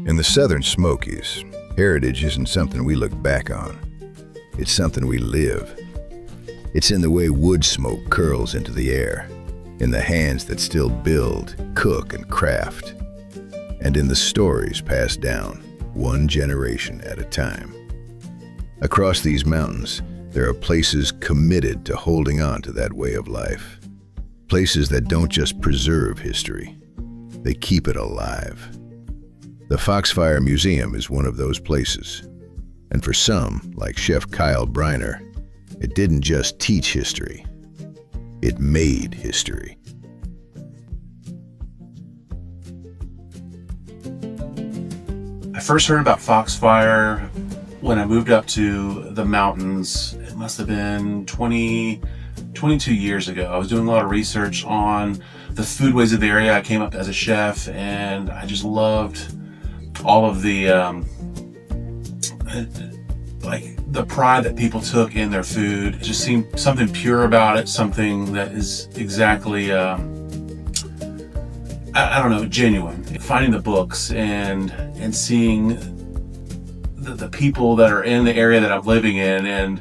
In the Southern Smokies, heritage isn't something we look back on. It's something we live. It's in the way wood smoke curls into the air, in the hands that still build, cook, and craft, and in the stories passed down, one generation at a time. Across these mountains, there are places committed to holding on to that way of life. Places that don't just preserve history, they keep it alive. The Foxfire Museum is one of those places. And for some, like Chef Kyle Briner, it didn't just teach history, it made history. I first heard about Foxfire when I moved up to the mountains. It must have been 22 years ago. I was doing a lot of research on the foodways of the area. I came up as a chef and I just loved all of the the pride that people took in their food. It just seemed something pure about it, something that is exactly I don't know, genuine. Finding the books and seeing the people that are in the area that I'm living in, and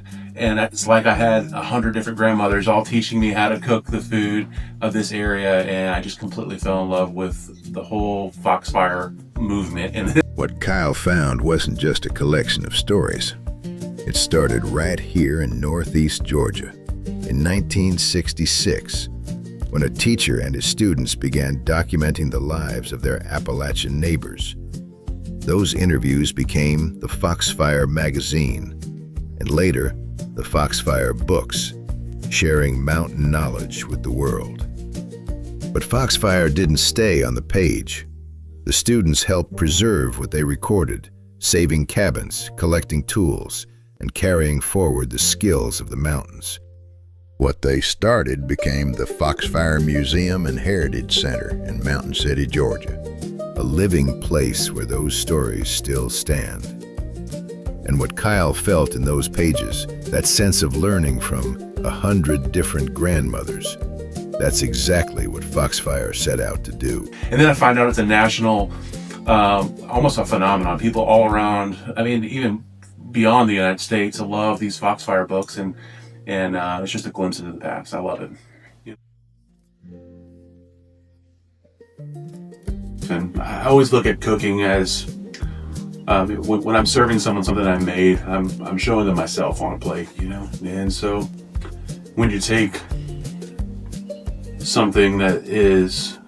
it's like I had 100 different grandmothers all teaching me how to cook the food of this area, and I just completely fell in love with the whole Foxfire movement. And what Kyle found wasn't just a collection of stories. It started right here in Northeast Georgia in 1966, when a teacher and his students began documenting the lives of their Appalachian neighbors. Those interviews became the Foxfire magazine, and later, the Foxfire books, sharing mountain knowledge with the world. But Foxfire didn't stay on the page. The students helped preserve what they recorded, saving cabins, collecting tools, and carrying forward the skills of the mountains. What they started became the Foxfire Museum and Heritage Center in Mountain City, Georgia, a living place where those stories still stand. And what Kyle felt in those pages, that sense of learning from 100 different grandmothers, that's exactly what Foxfire set out to do. And then I find out it's a national, almost a phenomenon. People all around, I mean, even beyond the United States, love these Foxfire books, and it's just a glimpse into the past. I love it. And I always look at cooking as when I'm serving someone something I made, I'm showing them myself on a plate, you know. And so when you take something that is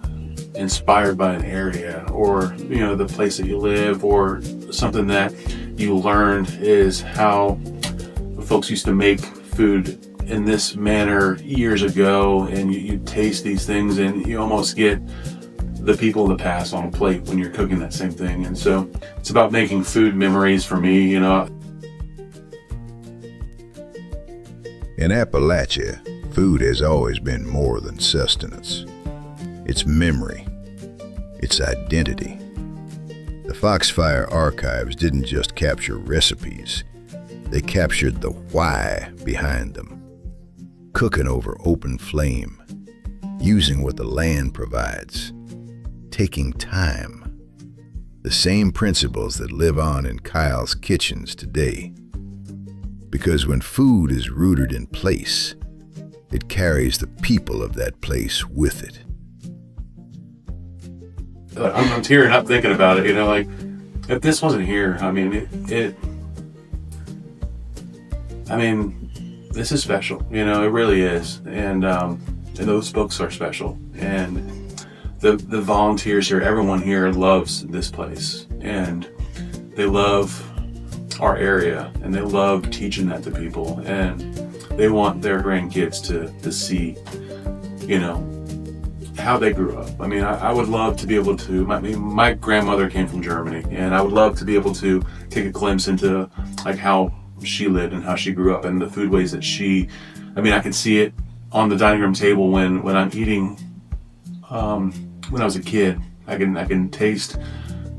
inspired by an area, or the place that you live, or something that you learned is how folks used to make food in this manner years ago, and you taste these things and you almost get the people of the past on a plate when you're cooking that same thing. And so it's about making food memories for me, In Appalachia, food has always been more than sustenance. It's memory. It's identity. The Foxfire archives didn't just capture recipes, they captured the why behind them. Cooking over open flame, using what the land provides, taking time. The same principles that live on in Kyle's kitchens today. Because when food is rooted in place, it carries the people of that place with it. I'm tearing up thinking about it, like if this wasn't here, I mean, this is special, it really is. And those books are special. And the volunteers here, everyone here loves this place. And they love our area, and they love teaching that to people. And they want their grandkids to see, how they grew up. I mean, I would love to be able to, my grandmother came from Germany, and I would love to be able to take a glimpse into like how she lived and how she grew up, and the foodways that I can see it on the dining room table when I'm eating. When I was a kid, I can taste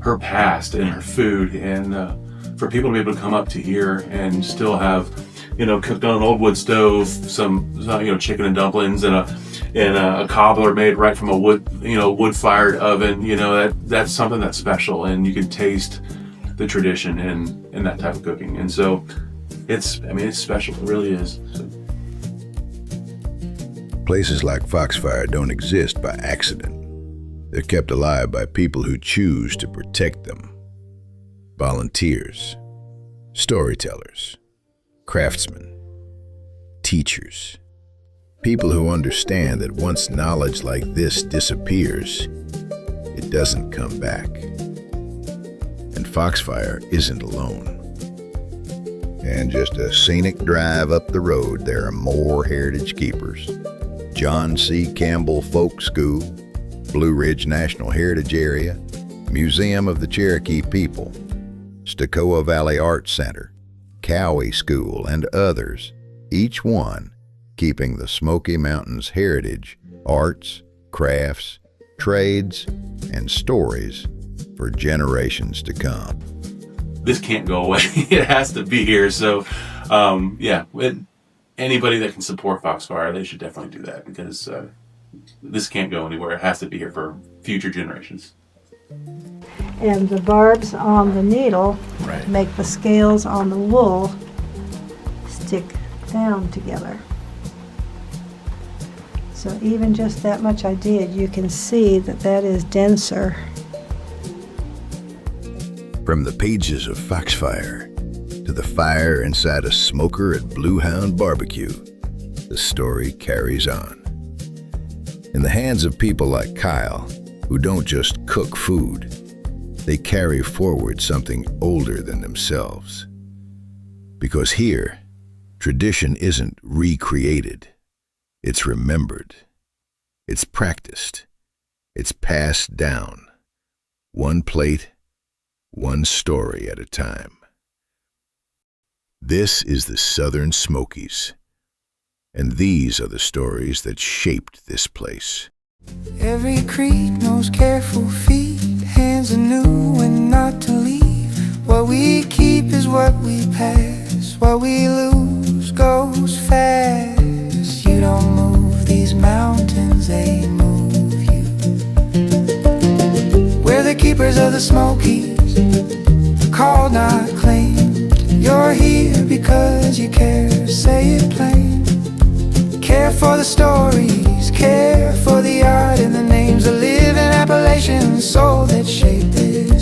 her past and her food, and for people to be able to come up to here and still have cooked on an old wood stove, some chicken and dumplings, and a cobbler made right from a wood-fired oven. That's something that's special, and you can taste the tradition in that type of cooking. And so it's special. It really is. So. Places like Foxfire don't exist by accident. They're kept alive by people who choose to protect them. Volunteers, storytellers, craftsmen, teachers. People who understand that once knowledge like this disappears, it doesn't come back. And Foxfire isn't alone. And just a scenic drive up the road, there are more heritage keepers. John C. Campbell Folk School, Blue Ridge National Heritage Area, Museum of the Cherokee People, Stokoa Valley Arts Center, Cowie School, and others, each one keeping the Smoky Mountains heritage, arts, crafts, trades, and stories for generations to come. This can't go away. It has to be here. So, anybody that can support Foxfire, they should definitely do that, because this can't go anywhere. It has to be here for future generations. And the barbs on the needle Right. make the scales on the wool stick down together. So even just that much I did, you can see that is denser. From the pages of Foxfire to the fire inside a smoker at Blue Hound Barbecue, the story carries on. In the hands of people like Kyle, who don't just cook food, they carry forward something older than themselves. Because here, tradition isn't recreated, it's remembered, it's practiced, it's passed down, one plate, one story at a time. This is the Southern Smokies, and these are the stories that shaped this place. Every creek knows careful feet, hands anew and not to leave. What we keep is what we pass, what we lose goes fast. You don't move these mountains, they move you. We're the keepers of the Smokies, called not claimed. You're here because you care, say it plain. Care for the stories, care for the art and the names that live in Appalachian soul that shape this